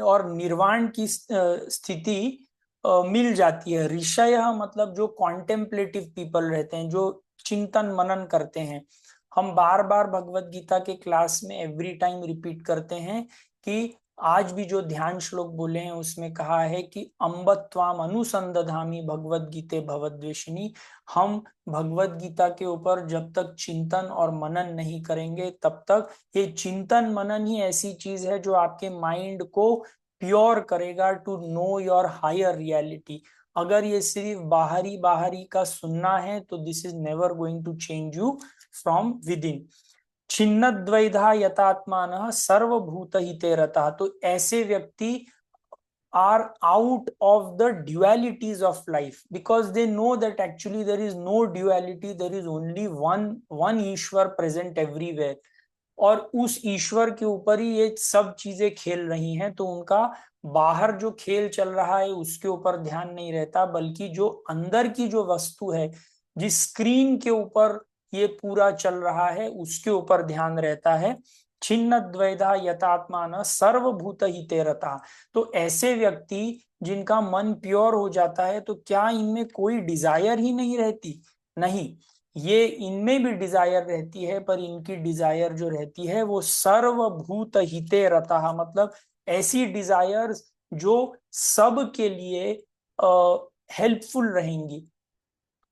और निर्वाण की स्थिति मिल जाती है। ऋषय मतलब जो कॉन्टेम्पलेटिव पीपल रहते हैं, जो चिंतन मनन करते हैं। हम बार बार भगवत गीता के क्लास में एवरी टाइम रिपीट करते हैं कि आज भी जो ध्यान श्लोक बोले हैं उसमें कहा है कि अम्ब त्वाम अनुसंदधामि भगवत गीते भवद्वेषिणी। हम भगवत गीता के ऊपर जब तक चिंतन और मनन नहीं करेंगे, तब तक ये चिंतन मनन ही ऐसी चीज है जो आपके माइंड को प्योर करेगा to know your higher reality. अगर ये सिर्फ बाहरी बाहरी का सुनना है, तो this is never going to change you from within. छिन्न द्वैधा यतात्मान सर्वभूत हिते रता, तो ऐसे व्यक्ति are out of the dualities of life, because they know that actually there is no duality, there is only one Ishwar present everywhere, और उस ईश्वर के ऊपर ही ये सब चीजें खेल रही हैं। तो उनका बाहर जो खेल चल रहा है उसके ऊपर ध्यान नहीं रहता, बल्कि जो अंदर की जो वस्तु है, जिस स्क्रीन के ऊपर ये पूरा चल रहा है, उसके ऊपर ध्यान रहता है। छिन्न द्वैधा यथात्मान सर्वभूत हिते रता। तो ऐसे व्यक्ति जिनका मन प्योर हो जाता है, तो क्या इनमें कोई डिजायर ही नहीं रहती? नहीं, ये इनमें भी डिजायर रहती है, पर इनकी डिजायर जो रहती है वो सर्वभूत हिते रता, मतलब ऐसी डिजायर्स जो सब के लिए हेल्पफुल रहेंगी।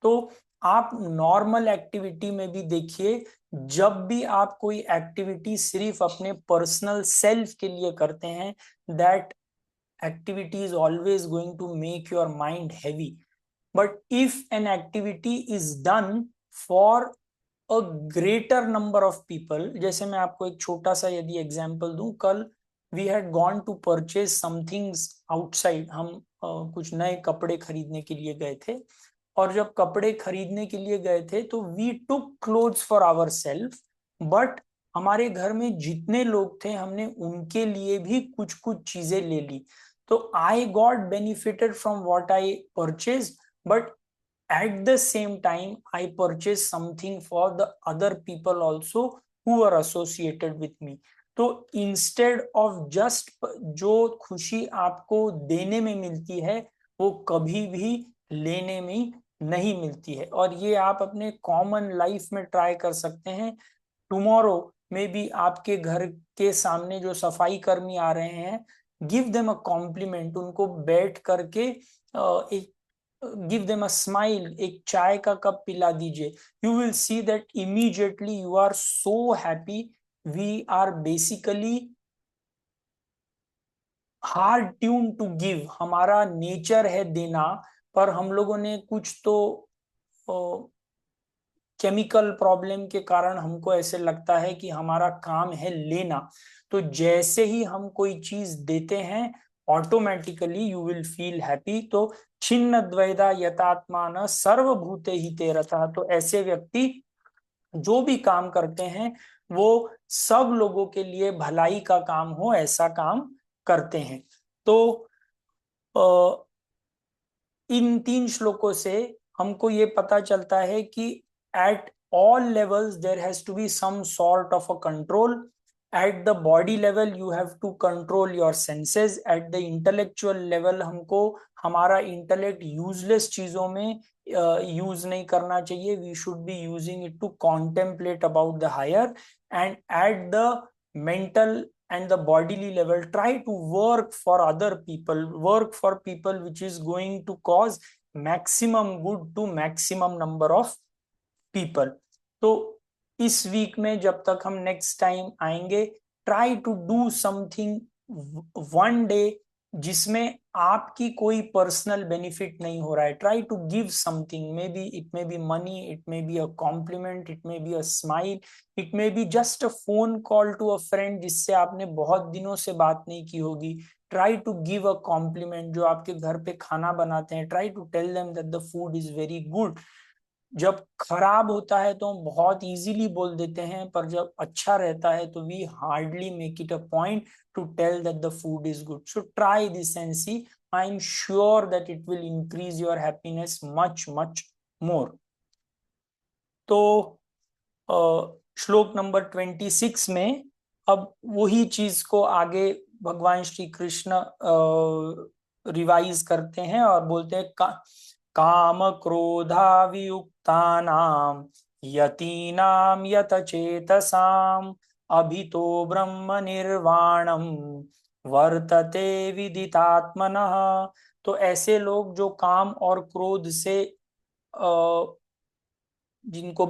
तो आप नॉर्मल एक्टिविटी में भी देखिए, जब भी आप कोई एक्टिविटी सिर्फ अपने पर्सनल सेल्फ के लिए करते हैं, that activity is always going to make your mind heavy. But if an activity is done for a greater number of people, जैसे मैं आपको एक छोटा सा यदि एग्जांपल दूं, कल we had gone to purchase some things outside, हम कुछ नए कपड़े खरीदने के लिए गए थे, और जब कपड़े खरीदने के लिए गए थे तो we took clothes for our self, but हमारे घर में जितने लोग थे हमने उनके लिए भी कुछ कुछ चीजें ले ली। तो I got benefited from what I purchase, but at the same time I purchased something for the other people also who are associated with me. तो instead of just जो खुशी आपको देने में मिलती है वो कभी भी लेने में नहीं मिलती है। और ये आप अपने कॉमन लाइफ में ट्राई कर सकते हैं। टुमारो में भी आपके घर के सामने जो सफाई कर्मी आ रहे हैं, गिव देम अ कॉम्प्लीमेंट, उनको बैठ करके एक गिव देम अ स्माइल, एक चाय का कप पिला दीजिए। You will see that immediately you are so happy. We are basically hard tuned to give, हमारा नेचर है देना, पर हम लोगों ने कुछ तो केमिकल प्रॉब्लम के कारण हमको ऐसे लगता है कि हमारा काम है लेना। तो जैसे ही हम कोई चीज देते हैं, automatically you will feel happy. तो छिन्न द्वैधा यथात्मान सर्वभूते हिते रतः। तो ऐसे व्यक्ति जो भी काम करते हैं वो सब लोगों के लिए भलाई का काम हो, ऐसा काम करते हैं। तो इन 3 श्लोकों से हमको ये पता चलता है कि at all levels there has to be some sort of a control. At the body level you have to control your senses. At the intellectual level हमको हमारा इंटेलेक्ट यूजलेस चीजों में यूज नहीं करना चाहिए. We should be using it to contemplate about the higher. And at the mental and the bodily level, try to work for other people, work for people which is going to cause maximum good to maximum number of people. तो इस week में जब तक हम next time आएंगे, try to do something one day जिसमें आपकी कोई पर्सनल बेनिफिट नहीं हो रहा है. Try to give something, maybe it may be money, it may be a compliment, it may be a smile, it may be just a phone call to a friend जिससे आपने बहुत दिनों से बात नहीं की होगी. Try to give a compliment. जो आपके घर पे खाना बनाते हैं, try to tell them that the food is very good. जब खराब होता है तो हम बहुत इजीली बोल देते हैं, पर जब अच्छा रहता है तो we hardly make it a point to tell that the food is good. So try this and see. I am sure that it will increase your happiness much much more. तो श्लोक नंबर 26 में अब वही चीज को आगे भगवान Shri Krishna revise करते हैं और बोलते हैं काम क्रोधा वियुक्तानाम यतीनाम यतचेतसाम अभितो ब्रह्म निर्वाणम वर्तते विदितात्मनः. तो ऐसे लोग जो काम और क्रोध से जिनको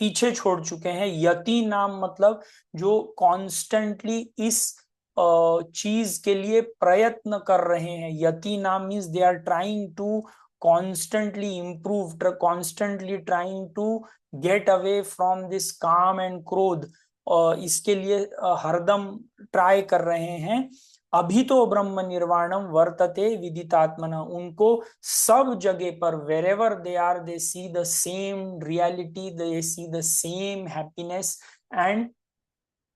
पीछे छोड़ चुके हैं, यति नाम मतलब जो कॉन्स्टेंटली इस चीज के लिए प्रयत्न कर रहे हैं. यति नाम means they are trying to constantly improve, constantly trying to get away from this calm and क्रोध. इसके लिए हरदम ट्राई कर रहे हैं. अभितो ब्रह्म निर्वाणम वर्तते विदितात्मना, उनको सब जगह पर wherever they are they see the same reality, they see the same happiness, and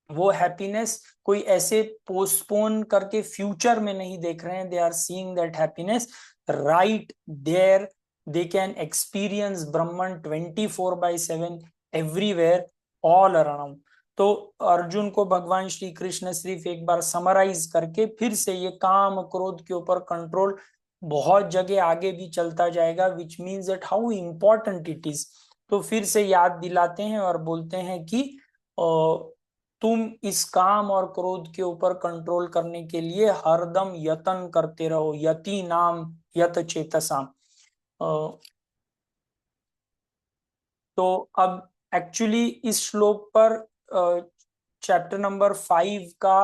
वो हैप्पीनेस कोई ऐसे पोस्टपोन करके फ्यूचर में नहीं देख रहे हैं, they are seeing that happiness right there, they can experience Brahman 24/7 everywhere all around. तो अर्जुन को भगवान श्री कृष्ण सिर्फ एक बार समराइज करके फिर से ये काम क्रोध के ऊपर कंट्रोल बहुत जगह आगे भी चलता जाएगा, which means that how important it is. तो फिर से याद दिलाते हैं और बोलते हैं कि तुम इस काम और क्रोध के ऊपर कंट्रोल करने के लिए हरदम यत्न करते रहो, यति नाम यत चेतसा। तो अब एक्चुअली इस श्लोक पर चैप्टर नंबर 5 का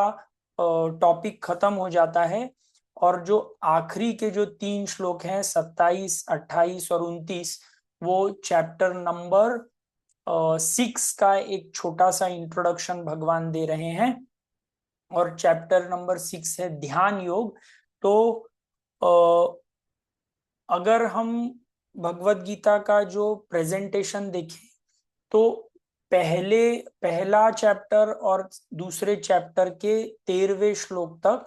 टॉपिक खत्म हो जाता है, और जो आखिरी के जो 3 श्लोक हैं 27, 28 और 29, वो चैप्टर नंबर 6 का एक छोटा सा इंट्रोडक्शन भगवान दे रहे हैं। और चैप्टर नंबर 6 है ध्यान योग। तो अगर हम भगवत गीता का जो प्रेजेंटेशन देखें तो पहला चैप्टर और दूसरे चैप्टर के 13वें श्लोक तक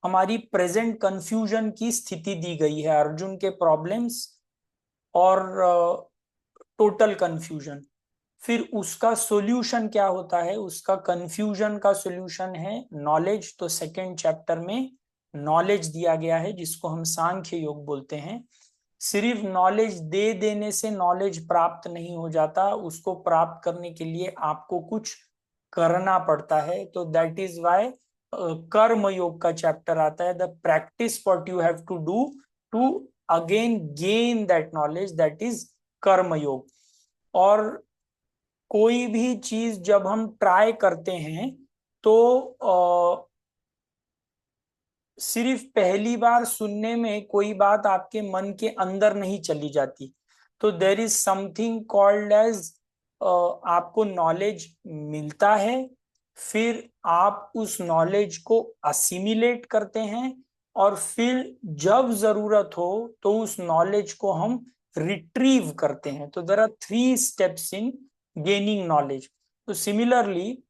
हमारी प्रेजेंट कंफ्यूजन की स्थिति दी गई है, अर्जुन के प्रॉब्लम्स और टोटल कंफ्यूजन। फिर उसका सॉल्यूशन क्या होता है, उसका कंफ्यूजन का सॉल्यूशन है नॉलेज। तो सेकेंड चैप्टर में नॉलेज दिया गया है जिसको हम सांख्य योग बोलते हैं। सिर्फ नॉलेज दे देने से नॉलेज प्राप्त नहीं हो जाता, उसको प्राप्त करने के लिए आपको कुछ करना पड़ता है। तो दैट इज वाई कर्म योग का चैप्टर आता है, the practice what you have to do to again gain that knowledge, that is karma yoga. और कोई भी चीज जब हम ट्राई करते हैं तो सिर्फ पहली बार सुनने में कोई बात आपके मन के अंदर नहीं चली जाती। तो there is something called age, आपको नॉलेज मिलता है, फिर आप उस नॉलेज को असिमिलेट करते हैं, और फिर जब जरूरत हो तो उस नॉलेज को हम रिट्रीव करते हैं। तो there are 3 steps in gaining knowledge. तो सिमिलरली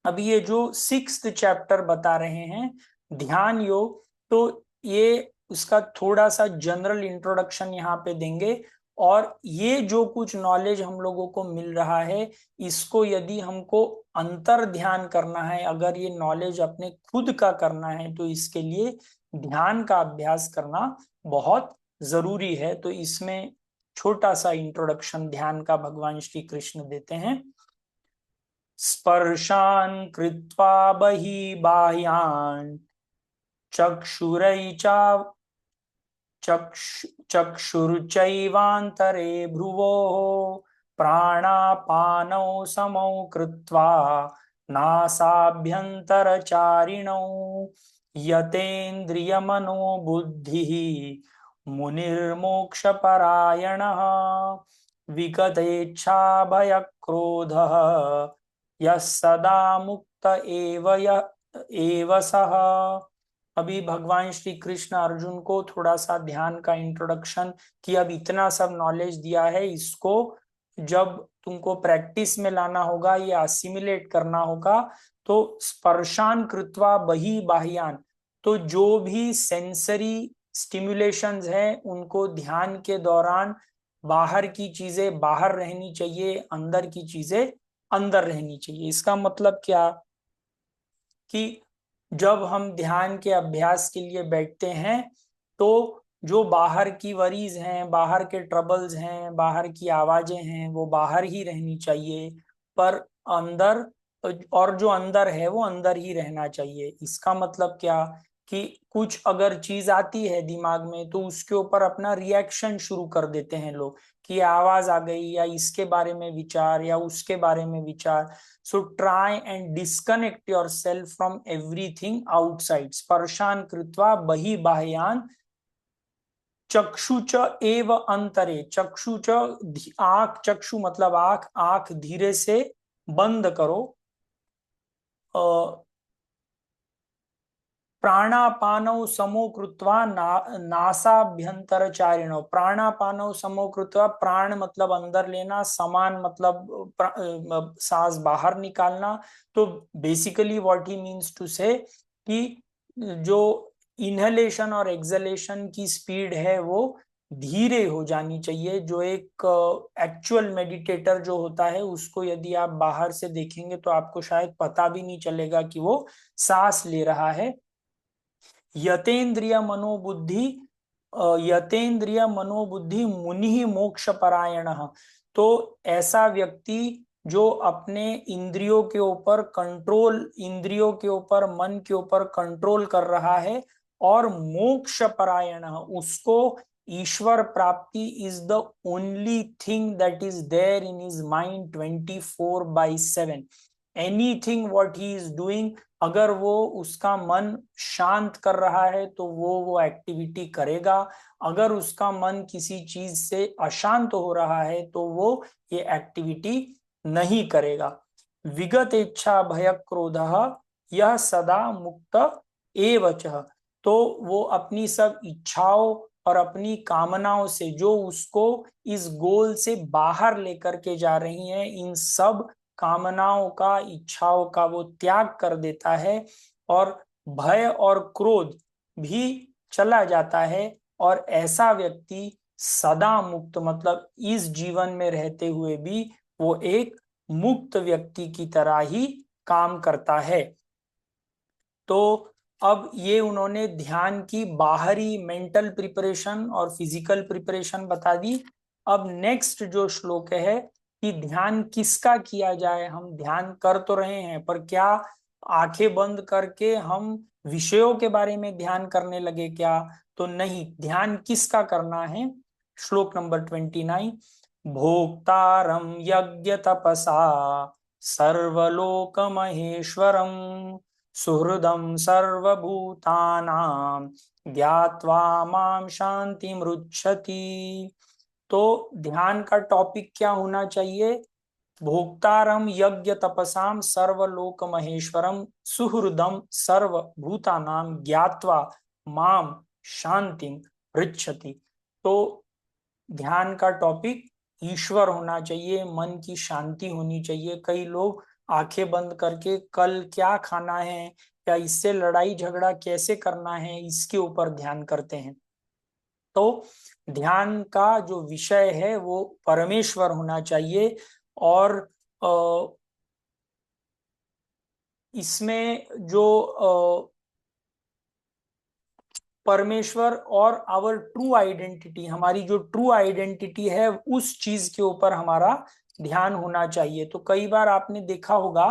अभी ये जो 6th चैप्टर बता रहे हैं ध्यान योग, तो ये उसका थोड़ा सा जनरल इंट्रोडक्शन यहाँ पे देंगे। और ये जो कुछ नॉलेज हम लोगों को मिल रहा है, इसको यदि हमको अंतर ध्यान करना है, अगर ये नॉलेज अपने खुद का करना है, तो इसके लिए ध्यान का अभ्यास करना बहुत जरूरी है। तो इसमें छोटा सा इंट्रोडक्शन ध्यान का भगवान श्री कृष्ण देते हैं। स्पर्शान् कृत्वा बहिर्बाह्यान् चक्षुरैचा चक्षुर्चैवान्तरे भ्रुवोः प्राणापानौ समौ कृत्वा नासाभ्यन्तरचारिणौ यतेन्द्रियमनो बुद्धिः मुनिर्मोक्षपरायणः विगतेच्छा भयक्रोधः यः सदा मुक्त एव सः। अभी भगवान श्री कृष्ण अर्जुन को थोड़ा सा ध्यान का इंट्रोडक्शन कि अब इतना सब नॉलेज दिया है, इसको जब तुमको प्रैक्टिस में लाना होगा या असिमिलेट करना होगा, तो स्पर्शान कृत्वा बहि बाह्यान, तो जो भी सेंसरी स्टिम्युलेशंस हैं उनको ध्यान के दौरान बाहर की चीजें बाहर रहनी चाहिए, अंदर की चीजें अंदर रहनी चाहिए। इसका मतलब क्या कि जब हम ध्यान के अभ्यास के लिए बैठते हैं तो जो बाहर की वरीज हैं, बाहर के ट्रबल्स हैं, बाहर की आवाजें हैं, वो बाहर ही रहनी चाहिए, पर अंदर, और जो अंदर है वो अंदर ही रहना चाहिए। इसका मतलब क्या कि कुछ अगर चीज आती है दिमाग में तो उसके ऊपर अपना रिएक्शन शुरू कर देते हैं लोग कि आवाज आ गई या इसके बारे में विचार या उसके बारे में विचार। So try and disconnect yourself from everything outside. स्पर्शान कृत्वा बहि बाह्यान चक्षुच एव अंतरे। चक्षुच आंख, चक्षु मतलब आंख, आंख धीरे से बंद करो। प्राणापानौ समो कृत्वा नासाभ्यंतरचारिणौ। प्राणापानौ समो कृत्वा, प्राण मतलब अंदर लेना, समान मतलब सांस बाहर निकालना। तो basically what he means to say कि जो इनहेलेशन और एक्सलेशन की स्पीड है वो धीरे हो जानी चाहिए। जो एक एक्चुअल मेडिटेटर जो होता है उसको यदि आप बाहर से देखेंगे तो आपको शायद पता भी नहीं चलेगा कि वो सांस ले रहा है। यतेन्द्रिय मनोबुद्धि मुनि मोक्ष परायण। तो ऐसा व्यक्ति जो अपने इंद्रियों के ऊपर कंट्रोल, इंद्रियों के ऊपर, मन के ऊपर कंट्रोल कर रहा है और मोक्ष परायण, उसको ईश्वर प्राप्ति is the only thing that is there in his mind 24/7। Anything what he is doing, अगर वो उसका मन शांत कर रहा है तो वो एक्टिविटी करेगा। अगर उसका मन किसी चीज से अशांत हो रहा है तो वो ये एक्टिविटी नहीं करेगा। विगत इच्छा भय क्रोध यह सदा मुक्त एवच। तो वो अपनी सब इच्छाओं और अपनी कामनाओं से जो उसको इस गोल से बाहर लेकर के जा रही हैं, इन सब कामनाओं का, इच्छाओं का वो त्याग कर देता है और भय और क्रोध भी चला जाता है। और ऐसा व्यक्ति सदा मुक्त, मतलब इस जीवन में रहते हुए भी वो एक मुक्त व्यक्ति की तरह ही काम करता है। तो अब ये उन्होंने ध्यान की बाहरी मेंटल प्रिपरेशन और फिजिकल प्रिपरेशन बता दी। अब नेक्स्ट जो श्लोक है कि ध्यान किसका किया जाए। हम ध्यान कर तो रहे हैं, पर क्या आंखें बंद करके हम विषयों के बारे में ध्यान करने लगे क्या? तो नहीं, ध्यान किसका करना है। श्लोक नंबर 29, भोक्तारं यज्ञ तपसा सर्वलोक महेश्वरम सुहृदं सर्वभूतानां ज्ञात्वा मां शान्तिमृच्छति। तो ध्यान का टॉपिक क्या होना चाहिए? भोक्तारम यज्ञ तपसाम सर्वलोक महेश्वरम सुहृदम सर्वभूतानां ज्ञात्वा माम शांतिम पृच्छति। तो ध्यान का टॉपिक ईश्वर होना चाहिए, मन की शांति होनी चाहिए। कई लोग आंखें बंद करके कल क्या खाना है या इससे लड़ाई झगड़ा कैसे करना है इसके ऊपर ध्यान करते हैं। तो ध्यान का जो विषय है वो परमेश्वर होना चाहिए। और इसमें जो परमेश्वर और आवर ट्रू आइडेंटिटी, हमारी जो ट्रू आइडेंटिटी है उस चीज के ऊपर हमारा ध्यान होना चाहिए। तो कई बार आपने देखा होगा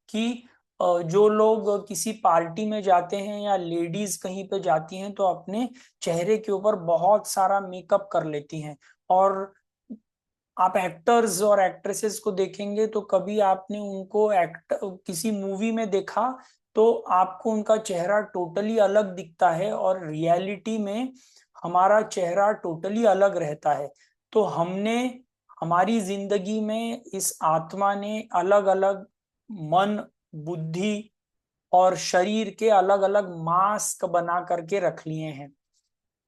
कि जो लोग किसी पार्टी में जाते हैं या लेडीज कहीं पे जाती हैं तो अपने चेहरे के ऊपर बहुत सारा मेकअप कर लेती हैं। और आप एक्टर्स और एक्ट्रेसेस को देखेंगे तो कभी आपने उनको किसी मूवी में देखा तो आपको उनका चेहरा टोटली अलग दिखता है और रियलिटी में हमारा चेहरा टोटली अलग रहता है। तो हमने हमारी जिंदगी में इस आत्मा ने अलग अलग मन, बुद्धि और शरीर के अलग अलग मास्क बना करके रख लिए हैं।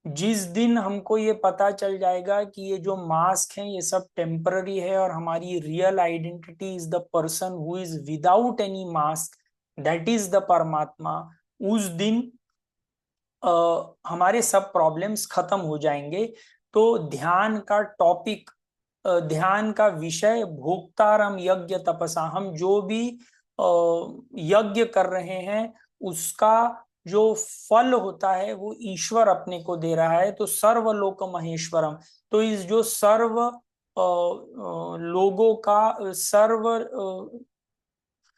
जिस दिन हमको ये पता चल जाएगा कि ये जो मास्क है ये सब टेम्पररी है और हमारी real identity is the person who is without any mask, that is the परमात्मा, उस दिन हमारे सब प्रॉब्लम्स खत्म हो जाएंगे। तो ध्यान का टॉपिक, ध्यान का विषय भोक्तारम यज्ञ तपसा, हम जो भी यज्ञ कर रहे हैं उसका जो फल होता है वो ईश्वर अपने को दे रहा है। तो सर्वलोक महेश्वरम, तो इस जो सर्व लोगों का, सर्व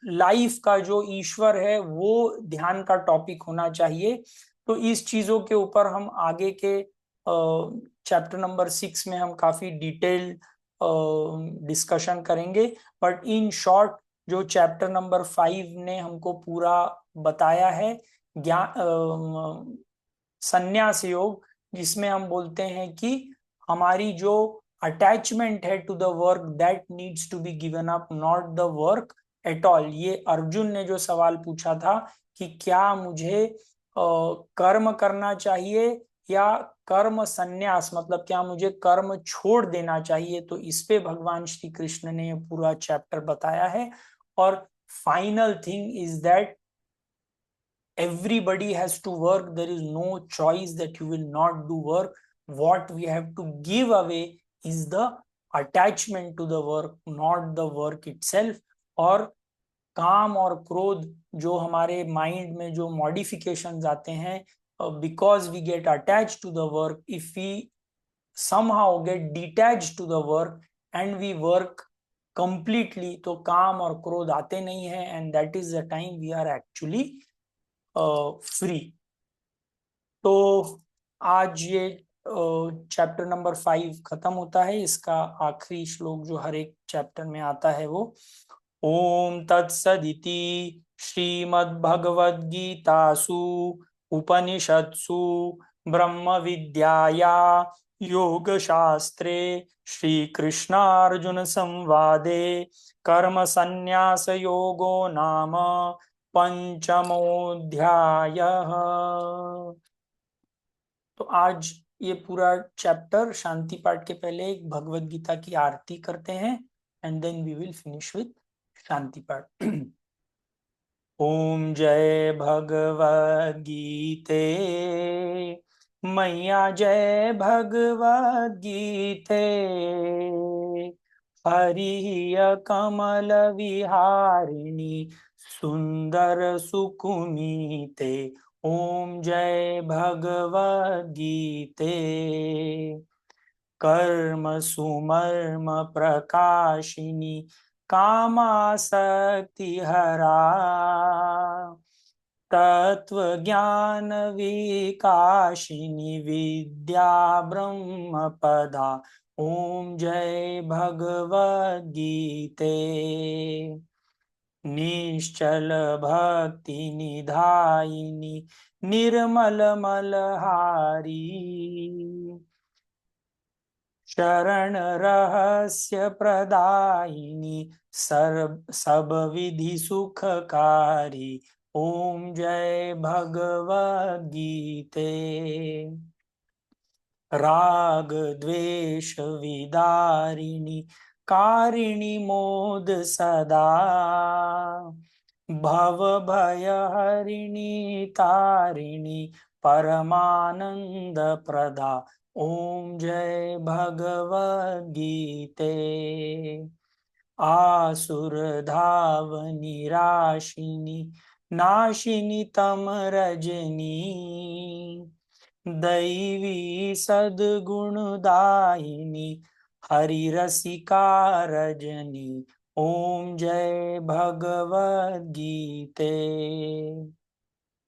लाइफ का जो ईश्वर है वो ध्यान का टॉपिक होना चाहिए। तो इस चीजों के ऊपर हम आगे के चैप्टर नंबर 6 में हम काफी डिटेल डिस्कशन करेंगे। बट इन शॉर्ट जो चैप्टर नंबर 5 ने हमको पूरा बताया है ज्ञान संन्यास योग, जिसमें हम बोलते हैं कि हमारी जो अटैचमेंट है to the work that needs to be given up, not the work at all. ये अर्जुन ने जो सवाल पूछा था कि क्या मुझे कर्म करना चाहिए या कर्म संन्यास, मतलब क्या मुझे कर्म छोड़ देना चाहिए, तो इस पे भगवान श्री कृष्ण ने पूरा चैप्टर बताया है। और final thing is that everybody has to work. There is no choice that you will not do work. What we have to give away is the attachment to the work, not the work itself. और काम और क्रोध जो हमारे mind में जो modifications आते हैं, because we get attach to the work, if we somehow get detached to the work and we work completely, तो काम और क्रोध आते नहीं है, and that is the time we are actually free. तो आज ये चैप्टर नंबर 5 खत्म होता है। इसका आखिरी श्लोक जो हर एक चैप्टर में आता है वो ओम तत्सदिति श्रीमद्भगवद्गीतासु उपनिषत्सु ब्रह्म विद्याया योग शास्त्रे श्री कृष्णार्जुन संवादे कर्म संन्यास योगो नाम पंचमोऽध्यायः। तो आज ये पूरा चैप्टर शांति पाठ के पहले एक भगवत गीता की आरती करते हैं and then we will finish with shanti path. ओम जय भगवद गीते मैया जय भगवद गीते हरि कमल विहारिणी सुंदर सुकुनीते ओम जय भगवद गीते कर्म सुमर्म प्रकाशिनी कामासक्ति हरा तत्व ज्ञान विकाशिनी विद्या ब्रह्म पदा ओम जय भगवद गीते निश्चल भक्ति निधायिनी निर्मल मलहारी शरण रहस्य प्रदायिनी सब विधि सुखकारी ओम जय भगवद गीते राग द्वेष विदारिणी कारिणी मोद सदा भव भय हरिणी तारिणी परमानंद प्रदा ओम जय भगवद गीते आसुर धावनी राशिनी नाशिनी तम रजनी दैवी सद्गुणदायिनी हरि रसिका रजनी ओम जय भगवद गीते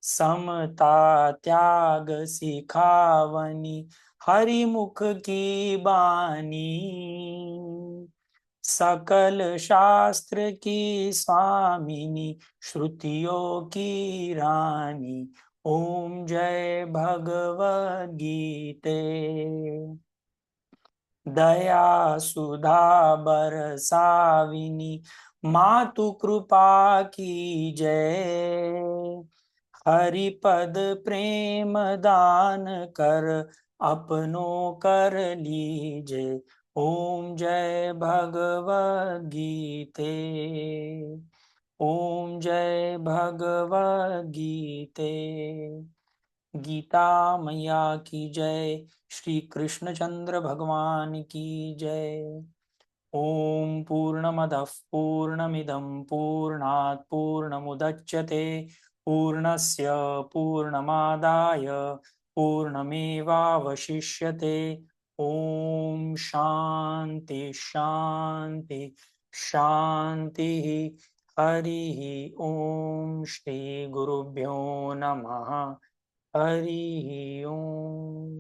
समता त्याग सिखावनी हरिमुख की बानी सकल शास्त्र की स्वामिनी श्रुतियों की रानी ओम जय भगवद गीते दया सुधा बरसाविनी मातु कृपा की जय हरिपद प्रेम दान कर अपनों कर लीजे ओम जय भगवद गीते ओम जय भगवद गीते गीता मैया की जय श्री कृष्णचंद्र भगवान की जय। ओम पूर्णमदः पूर्णमिदं पूर्णात् पूर्णमुदच्यते पूर्णस्य पूर्णमादाय पूर्णमेवावशिष्यते ओम शांति शांति शांति हरि ओम श्री गुरुभ्यो नमः हरि ओम।